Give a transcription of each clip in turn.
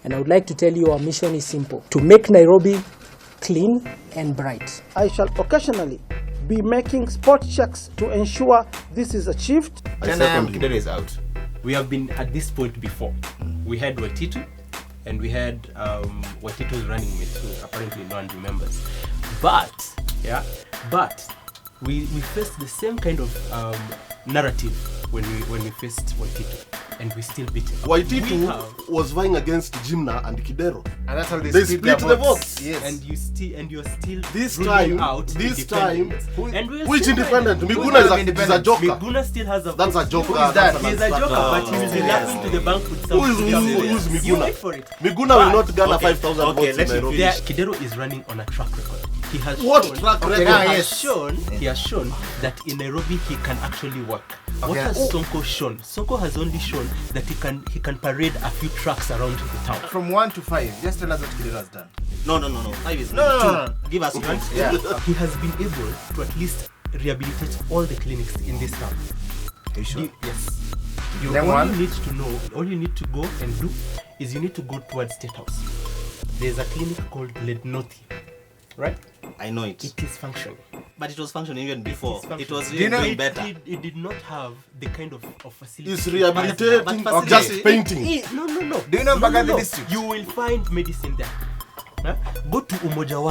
And I would like to tell you our mission is simple: to make Nairobi clean and bright. I shall occasionally be making spot checks to ensure this is achieved. 10 a.m. Kidero is out. We have been at this point before. We had Waititu, and we had Waititu's running mate, who apparently no one remembers. But we faced the same kind of narrative when we faced Waititu, and we still beat him. Waititu was vying against Jimna and Kidero. And that's how they split the votes. Yes. And you're still This ruling time, out and we'll which still independent? find- Miguna is a joker. Miguna still has a That's a joker. Who is that? He's a joker, but he's relaxing to the bank with some. Who's Miguna? You wait for it. Miguna will not garner 5,000 okay, votes in let me Nairobi. There, Kidero is running on a track record. He has What shown, track record? He has shown that in Nairobi he can actually work. What has Sonko shown? Sonko has only shown that he can parade a few trucks around the town. From 1 to 5, just tell us what Kidero has done. No. 5 is No. Give us one. Yeah. He has been able to at least rehabilitate all the clinics in this town. Are you sure? Yes. You Then all one? you need to know, all you need to go and do is you need to go towards State House. There's a clinic called Lednoti, right? I know it. It is functioning. But it was functioning even before. functioning. It was Do you know really it better. It did not have the kind of facility. It's rehabilitating, But just painting. No. Do you know Mbagathi district? You will find medicine there. Huh? Go to Umoja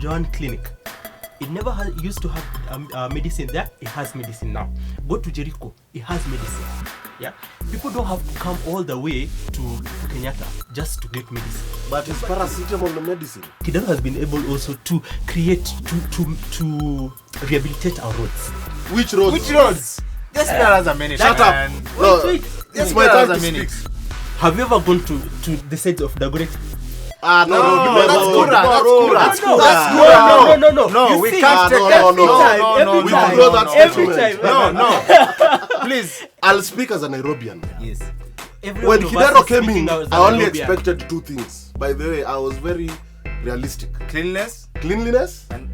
One clinic. It never used to have medicine there. It has medicine now. Go to Jericho. It has medicine. Yeah, people don't have to come all the way to Kenyatta just to get medicine. But it's paracetamol medicine. Kidero has been able also to create to rehabilitate our roads. Which road? Which roads? Just tell us a minute. Shut man. up. No, Wait. it's my time to a minute. speak. Have you ever gone to the side of Dagoretti? No, that's Kura. No. No, You we see, can't take no, that. no. We time. will know that Every statement. time. No. Please. I'll speak as a Nairobian. Yes. When Kidero came in, I only expected two things. By the way, I was very realistic. Cleanliness Cleanliness and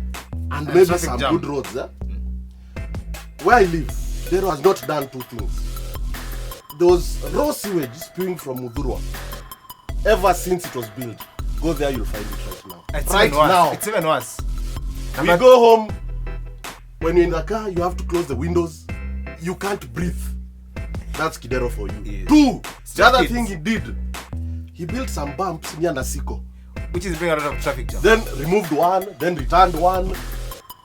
and maybe traffic some jam. good roads. Where I live, Kidero has not done two things. There was raw sewage spewing from Mudhurwa. Ever since it was built, go there, you'll find it right now. It's Right even worse. now. It's even worse. We go home, when you're in the car, you have to close the windows. You can't breathe. That's Kidero for you. Yes. Two, the other kids. thing he did, he built some bumps near Nasiko. Which is bringing a lot of traffic jam. Then removed one, then returned one.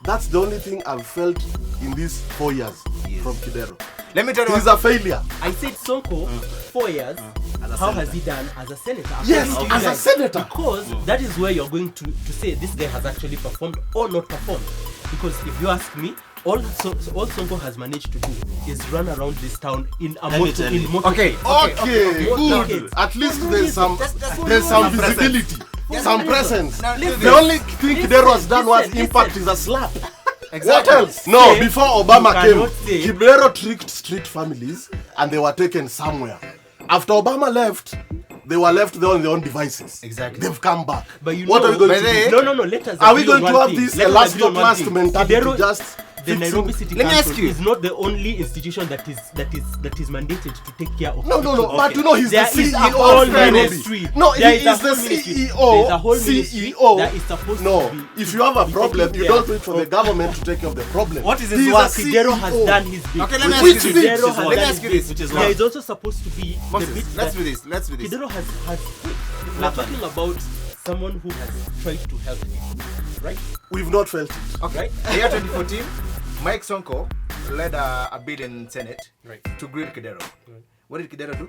That's the only thing I've felt in these 4 years from Kidero. Let me tell you He's a failure. I said Sonko 4 years. How has he done as a senator? Yes, According to as you a guys, senator. Because that is where you're going to say this guy has actually performed or not performed. Because if you ask me, all Sonko has managed to do is run around this town in a motor. Okay, good. At least there's some visibility, some presence. Now, The only thing Kidero has done was impact is a slap. Exactly. What else? No, Say, before Obama you came, cannot say- Kidero tricked street families and they were taken somewhere. After Obama left, they were left there on their own devices. Exactly. They've come back. But you What know, are we going to but do? No. Let us. Are we agree on going to one have thing. this Let us last agree on not one last thing. mentality Kidero- just The fixing- Nairobi City Let me ask Council you. is not the only institution that is mandated to take care of. No. people. But you know he's There the is a CEO whole of Nairobi. ministry. No, There he is a is the whole ministry. CEO. There is a whole ministry CEO. that is supposed No, to be. if you have a be problem, taking you care don't wait for the government to take care of the problem. What is his He's work? a Kidero has CEO. done his bit. Okay, let me ask Which you this. bit? Kidero has Let done me his ask you bit. this, which is There what? is also supposed to be the Moses, bit let's that do this. Let's do this. Kidero has. We're talking about someone who has tried to help me, right? We've not felt it. Okay. Right? The year 2014, Mike Sonko led a bill in Senate Right. to grill Kidero. What did Kidero do?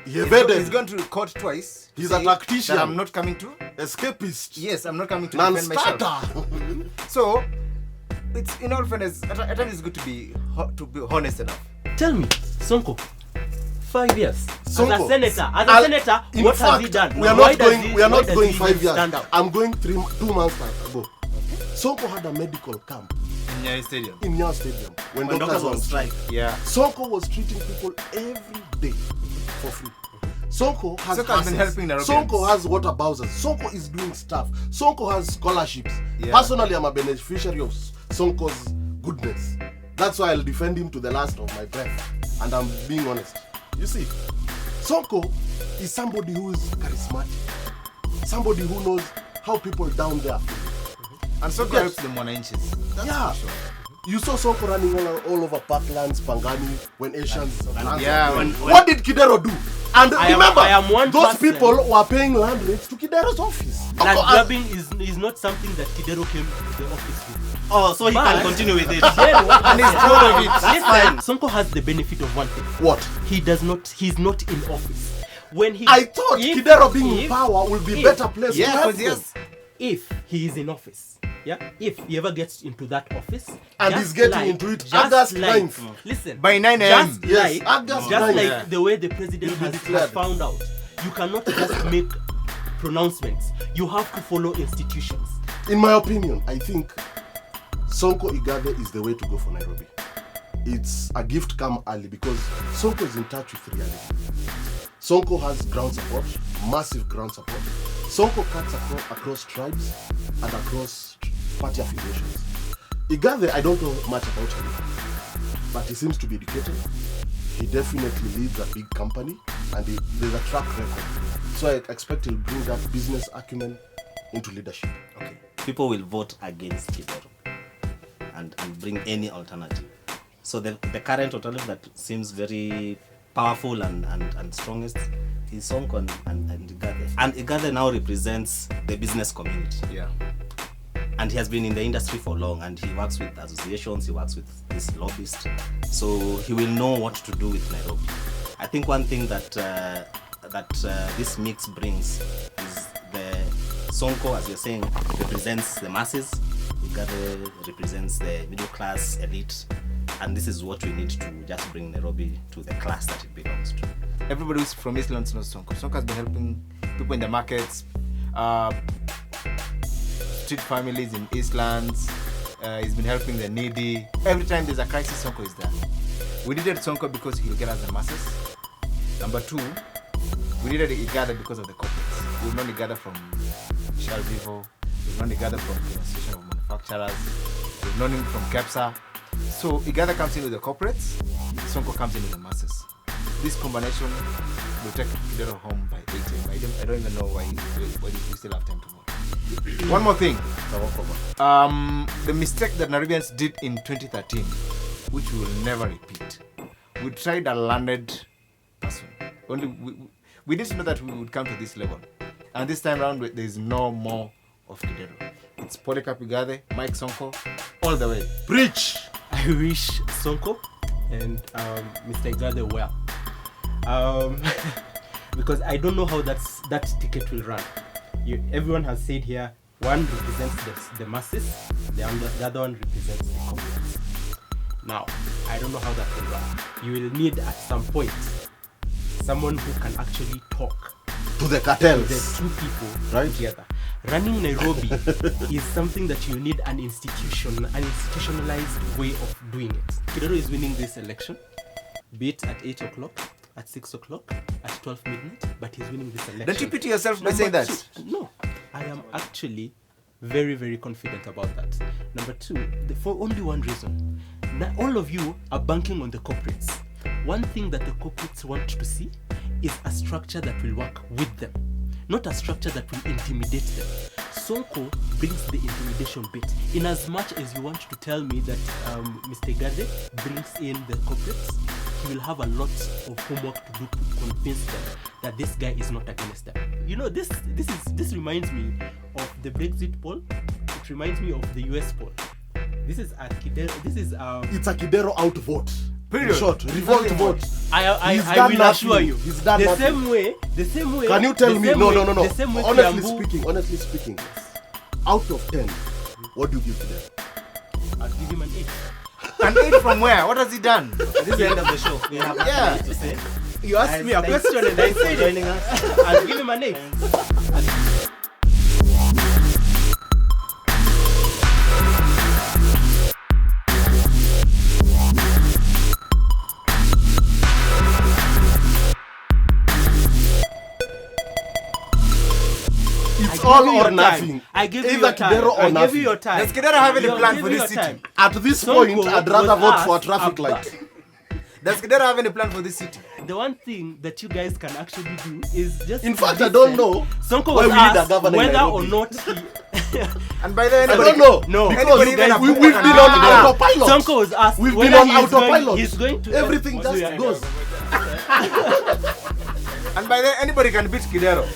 He He's evaded. gone to court twice. to He's say a tactician. that I'm not coming to. Escapist. Yes, I'm not coming to defend myself. Non-starter. So, it's in all fairness, at times it's good to be honest enough. Tell me, Sonko, 5 years Sonko, as a senator. in What fact, has he done? We are Why not does going. he- We are why not does going he 5 even years. stand out? I'm going 2 months ago. Sonko had a medical camp In your stadium. in Nya Stadium when When doctors were on strike. Yeah. Sonko was treating people every day for free. Sonko has Sonko has been houses. helping Nairobians. Sonko has water bowsers. Sonko is doing stuff. Sonko has scholarships. Yeah. Personally, I'm a beneficiary of Sonko's goodness. That's why I'll defend him to the last of my breath. And I'm being honest. You see, Sonko is somebody who is charismatic, somebody who knows how people down there feel. And Sonko helps the Mwananchis. That's Yeah. for sure. You saw Sonko running all over Parklands, Pangani, when Asians. Yeah, What did Kidero do? And remember, I am one those person. people were paying land rates to Kidero's office. Land grabbing is not something that Kidero came to the office with. Oh, so he But- can continue with it. And he's proud of it. That's fine. Sonko has the benefit of one thing. What? He's not in office. When he I thought if- Kidero being in if- power will be if- better place to Yeah, help because them. yes. if he is in office, yeah, if he ever gets into that office And just he's getting into it just August like, 9th. Listen, By 9 a.m. just Yes, like, August just 9th. like Yeah. the way the president has declared. found out, you cannot just make pronouncements. You have to follow institutions. In my opinion, I think Sonko Igathe is the way to go for Nairobi. It's a gift come early because Sonko is in touch with reality. Sonko has ground support, massive ground support. Sonko cuts across tribes and across party affiliations. Igathe, I don't know much about him, but he seems to be educated. He definitely leads a big company and there's a track record. So I expect he'll bring that business acumen into leadership. Okay. People will vote against Kidero and bring any alternative. So the current alternative that seems very powerful and strongest is Sonko and Igathe. And Igathe now represents the business community. Yeah. And he has been in the industry for long, and he works with associations, he works with this lobbyist, so he will know what to do with Nairobi. I think one thing that this mix brings is the Sonko, as you're saying, represents the masses, Igathe represents the middle class elite, and this is what we need to just bring Nairobi to the class that it belongs to. Everybody who's from Eastlands knows Sonko. Sonko has been helping people in the markets, street families in Eastlands. He's been helping the needy. Every time there's a crisis, Sonko is there. We needed Sonko because he'll get us the masses. Number two, we needed Igathe because of the corporates. We've known Igathe from Shell Vivo. We've known Igathe from the Association of Manufacturers. We've known him from KEPSA. So Igathe comes in with the corporates, Sonko comes in with the masses. This combination will take Kidero home by 8 a.m. I don't even know why we still have time to vote. One more thing. The mistake that Nairobians did in 2013, which we will never repeat. We tried a landed person. Only we didn't know that we would come to this level. And this time around, there is no more of Kidero. It's Polycarp Igathe, Mike Sonko, all the way. Preach! I wish Sonko and Mr. Igathe well. Because I don't know how that ticket will run. Everyone has said here, one represents the masses, the other one represents the corporates. Now, I don't know how that will run. You will need at some point someone who can actually talk To the the cartels. two people Right. together. Running Nairobi is something that you need an institutionalized way of doing it. Kidero is winning this election, be it at 8 o'clock, at 6 o'clock, at 12 midnight, but he's winning this election. Don't you pity yourself by Number saying that? two, no, I am actually very, very confident about that. Number two, for only one reason. Now, all of you are banking on the corporates. One thing that the corporates want to see is a structure that will work with them, not a structure that will intimidate them. Sonko brings the intimidation bit. In as much as you want to tell me that Mr. Igathe brings in the corporates, he will have a lot of homework to do to convince them that this guy is not against them. You know, this reminds me of the Brexit poll. It reminds me of the US poll. This is a Kidero. It's a Kidero outvote. Period. In short, revolt vote. I He's will done nothing. assure you. He's done the nothing. same way. Can you tell the me? same No. way- the same way Honestly speaking, out of 10, what do you give to them? I'll give him an 8. An 8 from where? What has he done? This is the end of the show. We have Yeah. nothing to say. You asked me a question and I said Joining it. us. I'll give him an 8. It's all or nothing. I give you Either your time. Kidero or I give nothing. you your time. Does Kidero have any I'll plan give for you this your city? time. At this Sonko point, I'd rather was vote for a asked traffic about- light. Does Kidero have any plan for this city? the one thing that you guys can actually do is just. In fact, I don't know Sonko why was we need a asked governor in whether or Nairobi. not he. And by then, I don't know. No. Because Anybody even we've approve been an on idea? autopilot. Sonko was asked We've whether been on he's going- autopilot. He's going to Everything just goes. And by then, anybody can beat Kidero.